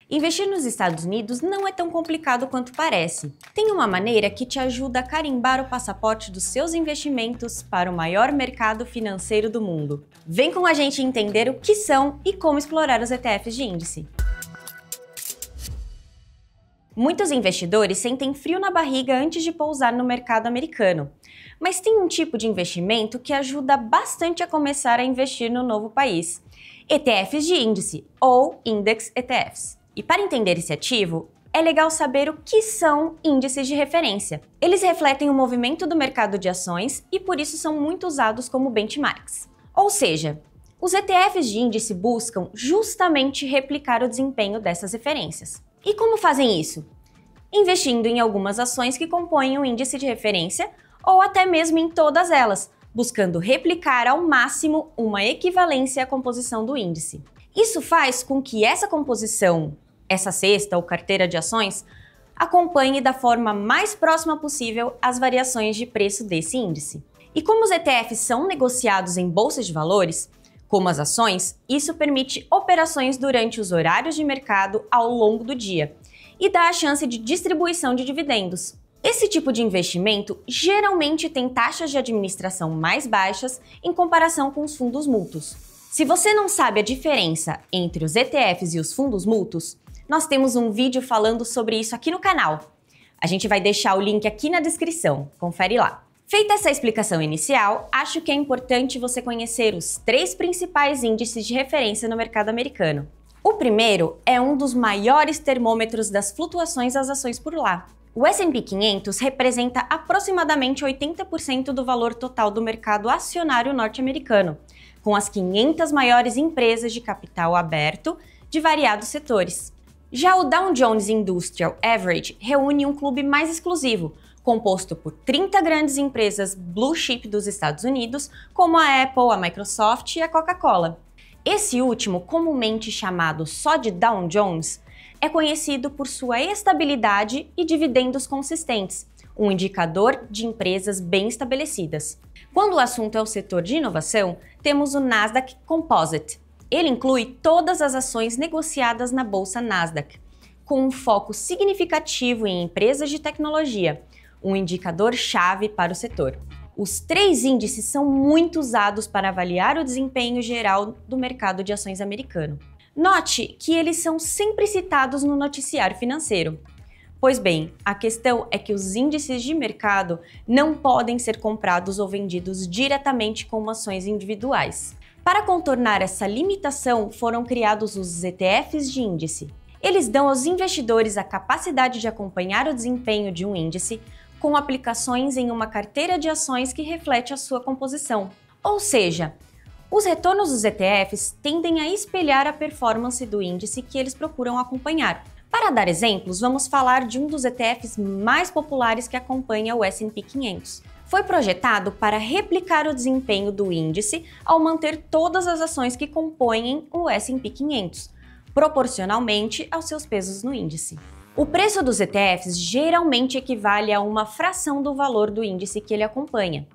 Investir nos Estados Unidos não é tão complicado quanto parece. Tem uma maneira que te ajuda a carimbar o passaporte dos seus investimentos para o maior mercado financeiro do mundo. Vem com a gente entender o que são e como explorar os ETFs de índice. Muitos investidores sentem frio na barriga antes de pousar no mercado americano, mas tem um tipo de investimento que ajuda bastante a começar a investir no novo país: ETFs de índice, ou Index ETFs. E para entender esse ativo, é legal saber o que são índices de referência. Eles refletem o movimento do mercado de ações e por isso são muito usados como benchmarks. Ou seja, os ETFs de índice buscam justamente replicar o desempenho dessas referências. E como fazem isso? Investindo em algumas ações que compõem o índice de referência ou até mesmo em todas elas, buscando replicar ao máximo uma equivalência à composição do índice. Isso faz com que essa composição, essa cesta ou carteira de ações, acompanhe da forma mais próxima possível as variações de preço desse índice. E como os ETFs são negociados em bolsas de valores, como as ações, isso permite operações durante os horários de mercado ao longo do dia e dá a chance de distribuição de dividendos. Esse tipo de investimento geralmente tem taxas de administração mais baixas em comparação com os fundos mútuos. Se você não sabe a diferença entre os ETFs e os fundos mútuos, nós temos um vídeo falando sobre isso aqui no canal. A gente vai deixar o link aqui na descrição, confere lá. Feita essa explicação inicial, acho que é importante você conhecer os 3 principais índices de referência no mercado americano. O primeiro é um dos maiores termômetros das flutuações das ações por lá. O S&P 500 representa aproximadamente 80% do valor total do mercado acionário norte-americano, com as 500 maiores empresas de capital aberto de variados setores. Já o Dow Jones Industrial Average reúne um clube mais exclusivo, composto por 30 grandes empresas blue chip dos Estados Unidos, como a Apple, a Microsoft e a Coca-Cola. Esse último, comumente chamado só de Dow Jones, é conhecido por sua estabilidade e dividendos consistentes, um indicador de empresas bem estabelecidas. Quando o assunto é o setor de inovação, temos o Nasdaq Composite. Ele inclui todas as ações negociadas na bolsa Nasdaq, com um foco significativo em empresas de tecnologia, um indicador-chave para o setor. Os 3 índices são muito usados para avaliar o desempenho geral do mercado de ações americano. Note que eles são sempre citados no noticiário financeiro. Pois bem, a questão é que os índices de mercado não podem ser comprados ou vendidos diretamente como ações individuais. Para contornar essa limitação, foram criados os ETFs de índice. Eles dão aos investidores a capacidade de acompanhar o desempenho de um índice com aplicações em uma carteira de ações que reflete a sua composição. Ou seja, os retornos dos ETFs tendem a espelhar a performance do índice que eles procuram acompanhar. Para dar exemplos, vamos falar de um dos ETFs mais populares que acompanha o S&P 500. Foi projetado para replicar o desempenho do índice ao manter todas as ações que compõem o S&P 500, proporcionalmente aos seus pesos no índice. O preço dos ETFs geralmente equivale a uma fração do valor do índice que ele acompanha.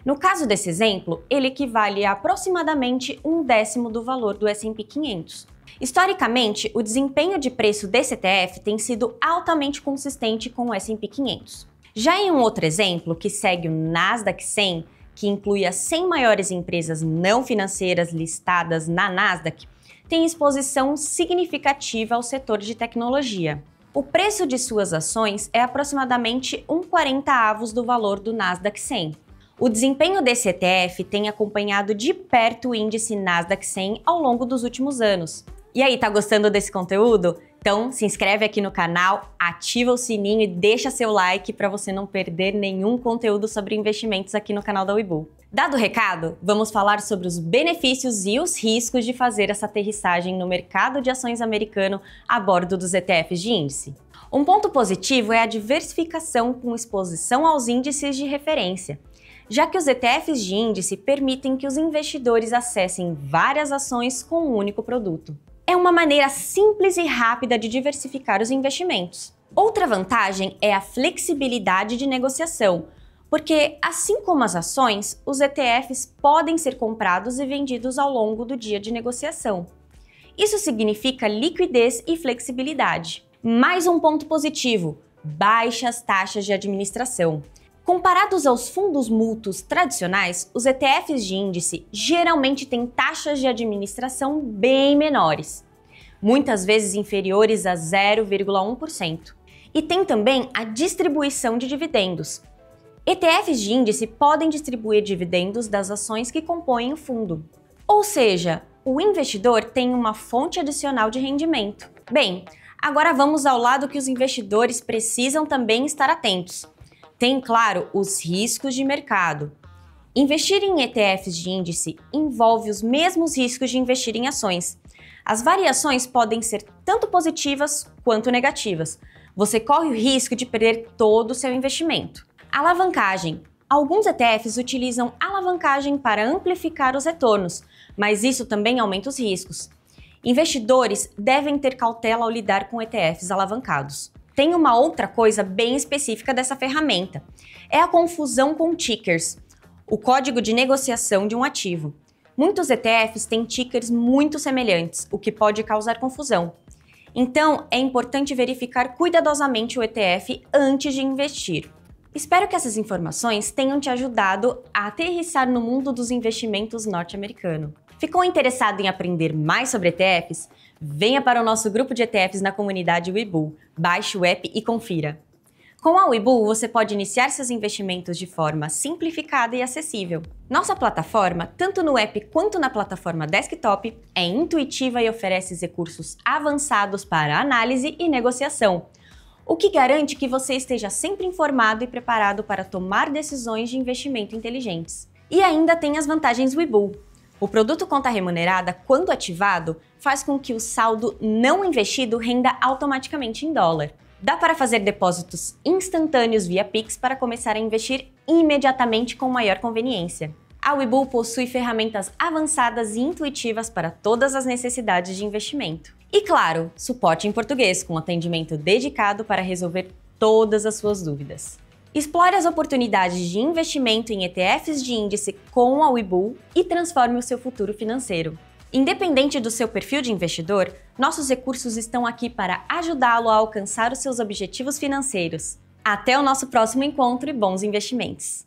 No caso desse exemplo, ele equivale a aproximadamente 1/10 do valor do S&P 500. Historicamente, o desempenho de preço desse ETF tem sido altamente consistente com o S&P 500. Já em um outro exemplo, que segue o Nasdaq 100, que inclui as 100 maiores empresas não financeiras listadas na Nasdaq, tem exposição significativa ao setor de tecnologia. O preço de suas ações é aproximadamente 1/40 do valor do Nasdaq 100. O desempenho desse ETF tem acompanhado de perto o índice Nasdaq 100 ao longo dos últimos anos. E aí, tá gostando desse conteúdo? Então se inscreve aqui no canal, ativa o sininho e deixa seu like para você não perder nenhum conteúdo sobre investimentos aqui no canal da Webull. Dado o recado, vamos falar sobre os benefícios e os riscos de fazer essa aterrissagem no mercado de ações americano a bordo dos ETFs de índice. Um ponto positivo é a diversificação com exposição aos índices de referência, já que os ETFs de índice permitem que os investidores acessem várias ações com um único produto. É uma maneira simples e rápida de diversificar os investimentos. Outra vantagem é a flexibilidade de negociação, porque, assim como as ações, os ETFs podem ser comprados e vendidos ao longo do dia de negociação. Isso significa liquidez e flexibilidade. Mais um ponto positivo: baixas taxas de administração. Comparados aos fundos mútuos tradicionais, os ETFs de índice geralmente têm taxas de administração bem menores, muitas vezes inferiores a 0,1%. E tem também a distribuição de dividendos. ETFs de índice podem distribuir dividendos das ações que compõem o fundo. Ou seja, o investidor tem uma fonte adicional de rendimento. Bem, agora vamos ao lado que os investidores precisam também estar atentos. Tem, claro, os riscos de mercado. Investir em ETFs de índice envolve os mesmos riscos de investir em ações. As variações podem ser tanto positivas quanto negativas. Você corre o risco de perder todo o seu investimento. Alavancagem. Alguns ETFs utilizam alavancagem para amplificar os retornos, mas isso também aumenta os riscos. Investidores devem ter cautela ao lidar com ETFs alavancados. Tem uma outra coisa bem específica dessa ferramenta. É a confusão com tickers, o código de negociação de um ativo. Muitos ETFs têm tickers muito semelhantes, o que pode causar confusão. Então, é importante verificar cuidadosamente o ETF antes de investir. Espero que essas informações tenham te ajudado a aterrissar no mundo dos investimentos norte-americano. Ficou interessado em aprender mais sobre ETFs? Venha para o nosso grupo de ETFs na comunidade Webull. Baixe o app e confira. Com a Webull, você pode iniciar seus investimentos de forma simplificada e acessível. Nossa plataforma, tanto no app quanto na plataforma desktop, é intuitiva e oferece recursos avançados para análise e negociação, o que garante que você esteja sempre informado e preparado para tomar decisões de investimento inteligentes. E ainda tem as vantagens Webull. O produto conta remunerada, quando ativado, faz com que o saldo não investido renda automaticamente em dólar. Dá para fazer depósitos instantâneos via Pix para começar a investir imediatamente com maior conveniência. A Webull possui ferramentas avançadas e intuitivas para todas as necessidades de investimento. E claro, suporte em português, com atendimento dedicado para resolver todas as suas dúvidas. Explore as oportunidades de investimento em ETFs de índice com a Webull e transforme o seu futuro financeiro. Independente do seu perfil de investidor, nossos recursos estão aqui para ajudá-lo a alcançar os seus objetivos financeiros. Até o nosso próximo encontro e bons investimentos!